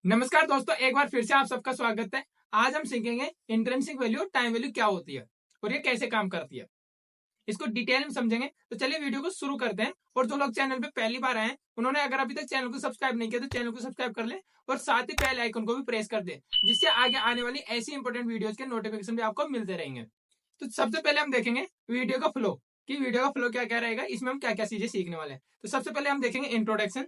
नमस्कार दोस्तों, एक बार फिर से आप सबका स्वागत है। आज हम सीखेंगे इंट्रिंसिक वैल्यू और टाइम वैल्यू क्या होती है और ये कैसे काम करती है, इसको डिटेल में समझेंगे। तो चलिए वीडियो को शुरू करते हैं। और जो लोग चैनल पे पहली बार आए हैं, उन्होंने अगर अभी तक चैनल को सब्सक्राइब नहीं किया तो चैनल को सब्सक्राइब कर ले और साथ ही बेल आइकन को भी प्रेस कर दे, जिससे आगे आने वाली ऐसी इंपॉर्टेंट वीडियोस के नोटिफिकेशन भी आपको मिलते रहेंगे। तो सबसे पहले हम देखेंगे वीडियो का फ्लो, कि वीडियो का फ्लो क्या क्या रहेगा, इसमें हम क्या क्या चीजें सीखने वाले हैं। तो सबसे पहले हम देखेंगे इंट्रोडक्शन।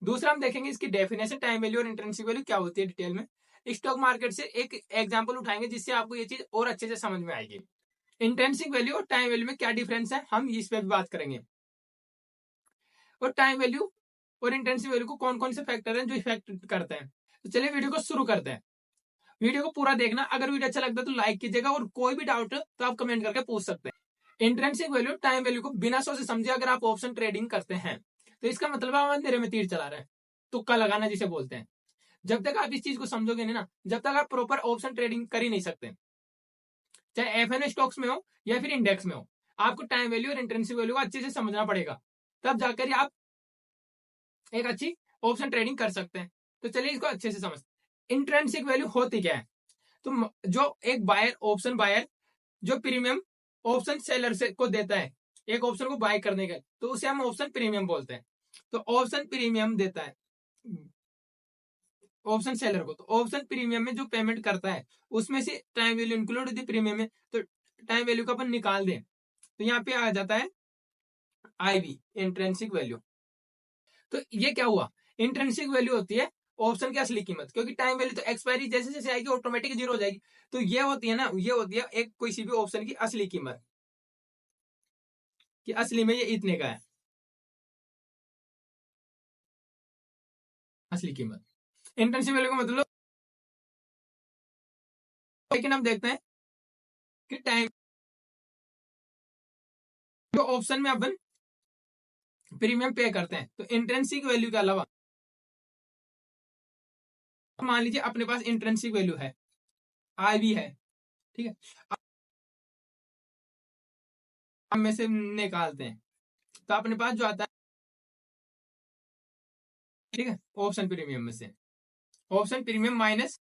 दूसरा हम देखेंगे इसकी डेफिनेशन, टाइम वैल्यू और इंट्रिंसिक वैल्यू क्या होती है डिटेल में। स्टॉक मार्केट से एक एग्जांपल उठाएंगे जिससे आपको ये चीज और अच्छे से समझ में आएगी। इंट्रिंसिक वैल्यू और टाइम वैल्यू में क्या डिफरेंस है, हम इस पे भी बात करेंगे। और टाइम वैल्यू और इंट्रिंसिक वैल्यू को कौन कौन से फैक्टर हैं जो इफेक्ट करते हैं। तो चलिए वीडियो को शुरू करते हैं। वीडियो को पूरा देखना। अगर वीडियो अच्छा लगता है तो लाइक कीजिएगा और कोई भी डाउट हो तो आप कमेंट करके पूछ सकते हैं। इंट्रिंसिक वैल्यू टाइम वैल्यू को बिना सोचे समझे अगर आप ऑप्शन ट्रेडिंग करते हैं तो इसका मतलब आप अंधेरे में तीर चला रहे हैं, तुक्का लगाना जिसे बोलते हैं। जब तक आप इस चीज को समझोगे नहीं ना, जब तक आप प्रॉपर ऑप्शन ट्रेडिंग कर ही नहीं सकते। चाहे एफएनओ स्टॉक्स में हो या फिर इंडेक्स में हो, आपको टाइम वैल्यू और इंट्रिंसिक वैल्यू को अच्छे से समझना पड़ेगा, तब जाकर आप एक अच्छी ऑप्शन ट्रेडिंग कर सकते हैं। तो चलिए इसको अच्छे से समझते हैं। इंट्रिंसिक वैल्यू होती क्या है। तो जो एक बायर, ऑप्शन बायर जो प्रीमियम ऑप्शन सेलर से को देता है एक ऑप्शन को बाय करने का, तो उसे हम ऑप्शन प्रीमियम बोलते हैं। तो ऑप्शन प्रीमियम देता है ऑप्शन सेलर को। तो ऑप्शन प्रीमियम में जो पेमेंट करता है उसमें से टाइम वैल्यू इंक्लूड होती है प्रीमियम में, तो टाइम वैल्यू का अपन निकाल दें तो यहाँ पे आ जाता है आईवी, इंट्रिंसिक वैल्यू। तो ये क्या हुआ, इंट्रिंसिक वैल्यू होती है ऑप्शन की असली कीमत, क्योंकि टाइम वैल्यू तो एक्सपायरी जैसे जैसे आएगी ऑटोमेटिक जीरो हो जाएगी। तो ये होती है ना, ये होती है एक कोई सी भी ऑप्शन की असली कीमत, कि असली में ये इतने का है, असली कीमत। इंट्रिंसिक वैल्यू का मतलब, लेकिन हम देखते हैं कि टाइम जो ऑप्शन में अपन प्रीमियम पे करते हैं, तो इंट्रिंसिक वैल्यू के अलावा मान लीजिए अपने पास इंट्रिंसिक वैल्यू है, आईवी है, ठीक है। अब में से निकालते हैं तो अपने पास जो आता है, ठीक है, ऑप्शन प्रीमियम में से option premium minus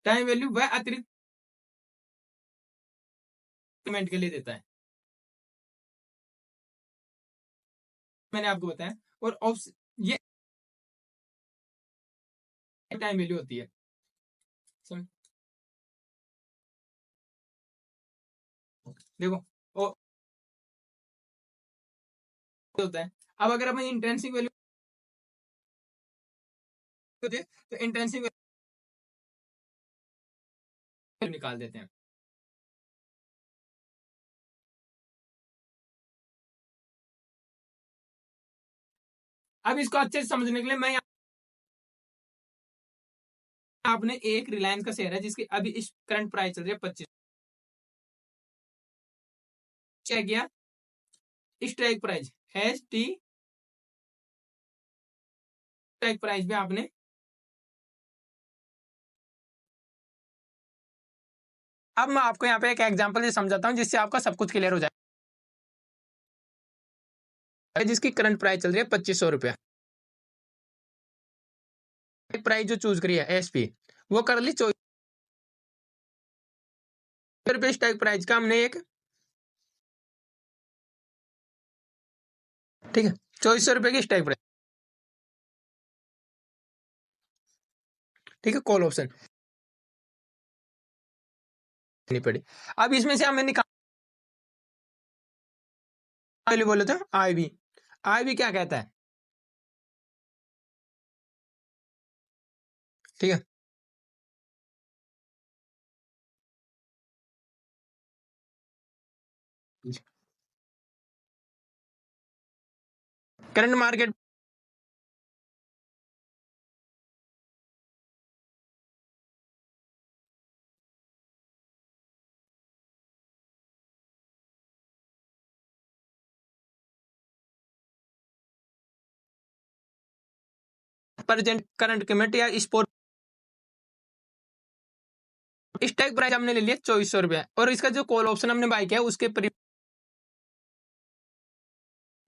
time value, वह अतिरिक्त पेमेंट के लिए देता है, मैंने आपको बताया। और ऑप्शन ये टाइम वैल्यू होती है, समझ। देखो ओ होता है। अब अगर अपन इंट्रिंसिक वैल्यू होती है तो इंट्रिंसिक वैल्यू निकाल देते हैं। अब इसको अच्छे से समझने के लिए मैं आपने एक रिलायंस का शेयर है जिसकी अभी इस करंट प्राइस चल रही है 25, चेक किया strike price H T strike price में आपने, अब मैं आपको यहाँ पे एक एग्जांपल से समझाता हूँ जिससे आपका सब कुछ क्लियर हो जाए। जिसकी करंट प्राइस चल रही है 2500 रुपया, प्राइस जो चूज करी है एसपी, वो कर ली 24 रुपये स्ट्राइक प्राइस का हमने एक, ठीक है, 2400 रुपये की स्ट्राइक प्राइस, ठीक है, कॉल ऑप्शन नहीं पड़ी। अब इसमें से हमें निकाल बोले थे आईवी, आईवी क्या कहता है, ठीक है, करंट मार्केट प्रेजेंट करंट कीमत या स्पॉट स्ट्राइक प्राइस हमने ले लिया 2400 रुपया, और इसका जो कॉल ऑप्शन हमने बाय किया उसके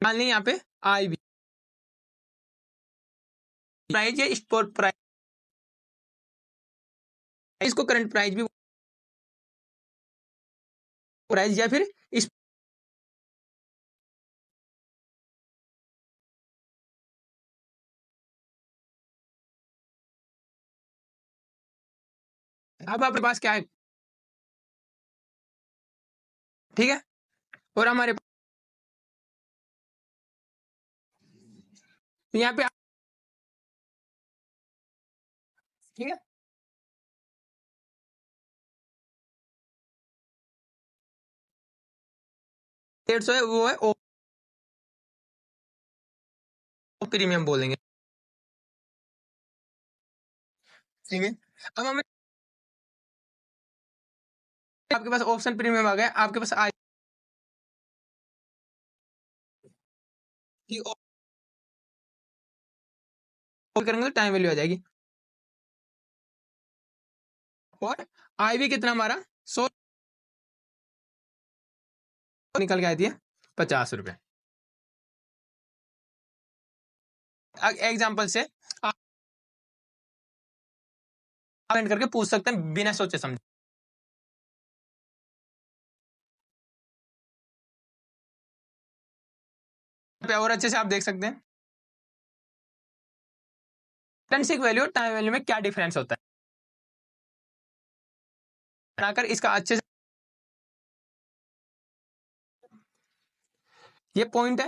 मान लीजिए यहाँ पे आई भी प्राइस या स्पॉट प्राइस, इसको करंट प्राइस भी प्राइस या फिर इस, अब आपके पास क्या है, ठीक है। और हमारे यहाँ पे ठीक है 150 है, वो है प्रीमियम बोलेंगे, ठीक है। अब हमें आपके पास ऑप्शन प्रीमियम आ गया, आपके पास आज करेंगे तो टाइम वैल्यू आ जाएगी। और आई भी कितना हमारा 100 निकल के आई थी 50 रुपए। एग्जाम्पल से आप करके पूछ सकते हैं बिना सोचे समझे, और अच्छे से आप देख सकते हैं इंट्रिंसिक वैल्यू टाइम वैल्यू में क्या डिफरेंस होता है, बनाकर इसका अच्छे से ये पॉइंट है।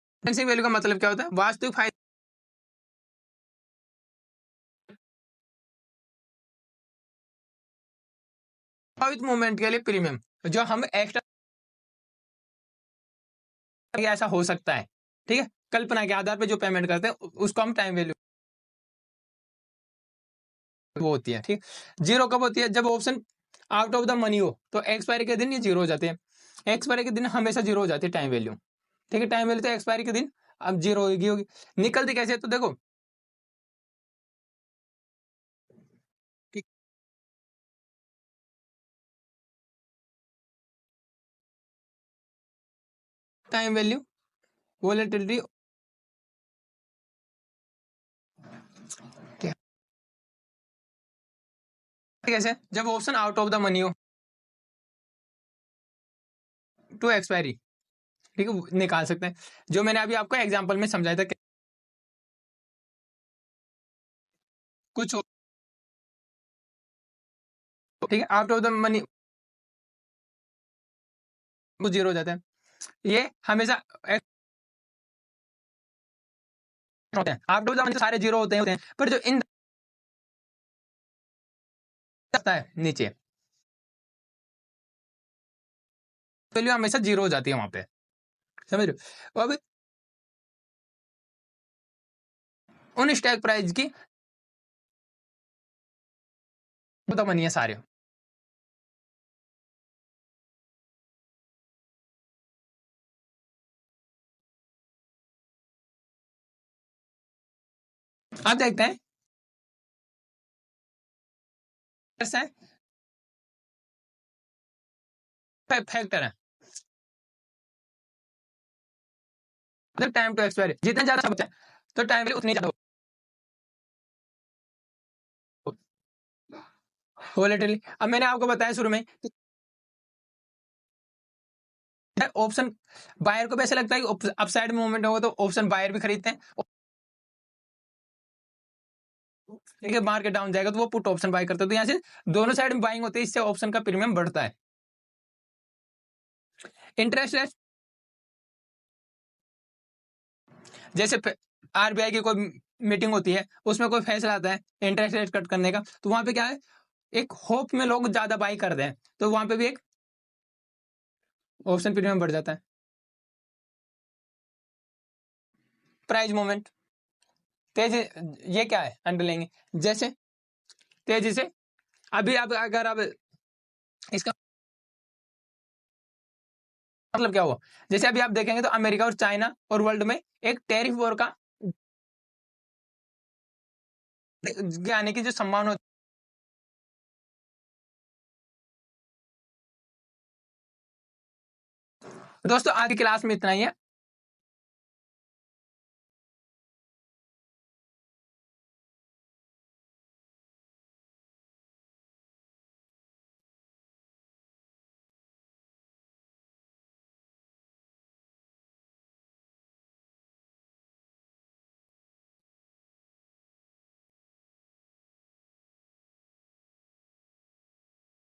इंट्रिंसिक वैल्यू का मतलब क्या होता है, वास्तविक फायदा मूवमेंट के लिए प्रीमियम, जो हम एक्स्ट्रा ऐसा हो सकता है, ठीक है, कल्पना के आधार पर जो पेमेंट करते हैं उसको हम टाइम वैल्यू वो होती है, ठीक। जीरो कब होती है, जब option out of the money हो, तो एक्सपायरी के दिन ये जीरो हो जाते हैं, एक्सपायरी के दिन हमेशा जीरो हो जाती है टाइम वैल्यू, ठीक है। टाइम वैल्यू तो एक्सपायरी के दिन अब जीरो होगी। निकलती कैसे, तो देखो टाइम वैल्यू वोलेटिलिटी कैसे, जब option out of the money हो टू एक्सपायरी, ठीक है, निकाल सकते हैं। जो मैंने अभी आपको एग्जांपल में समझाया था कुछ ठीक है, आउट ऑफ द मनी वो जीरो हो जाता है, ये हमेशा होते हैं। आउट ऑफ द मनी सारे जीरो होते हैं, पर जो इन है नीचे वैल्यू हमेशा जीरो हो जाती है वहां पे, समझ रहे हो। अब उन स्टैक प्राइस की तो मनी है सारे, आप देखते हैं फैक्टर है, टाइम टू एक्सपायरी जितने ज्यादा बचा तो टाइम वैल्यू उतनी ज्यादा वोलेटिलिटी। अब मैंने आपको बताया शुरू में ऑप्शन बायर को भी ऐसा लगता है कि अपसाइड में मूवमेंट होगा तो ऑप्शन बायर भी खरीदते हैं, ठीक है, मार्केट डाउन जाएगा तो वो पुट ऑप्शन बाय करते हैं, तो यहाँ से दोनों साइड में बाइंग होती है, इससे ऑप्शन का प्रीमियम बढ़ता है। इंटरेस्ट रेट जैसे आरबीआई की कोई मीटिंग होती है, उसमें कोई फैसला आता है इंटरेस्ट रेट कट करने का, तो वहां पे क्या है, एक होप में लोग ज्यादा बाई कर दें, तो वहां पे भी एक ऑप्शन प्रीमियम बढ़ जाता है। प्राइस मूवमेंट तेजी, ये क्या है अंडरलाइंग, जैसे तेजी से अभी अब अगर अब इसका मतलब क्या हुआ, जैसे अभी आप देखेंगे तो अमेरिका और चाइना और वर्ल्ड में एक टैरिफ वॉर का आने की जो संभावना दोस्तों आज की क्लास में इतना ही है।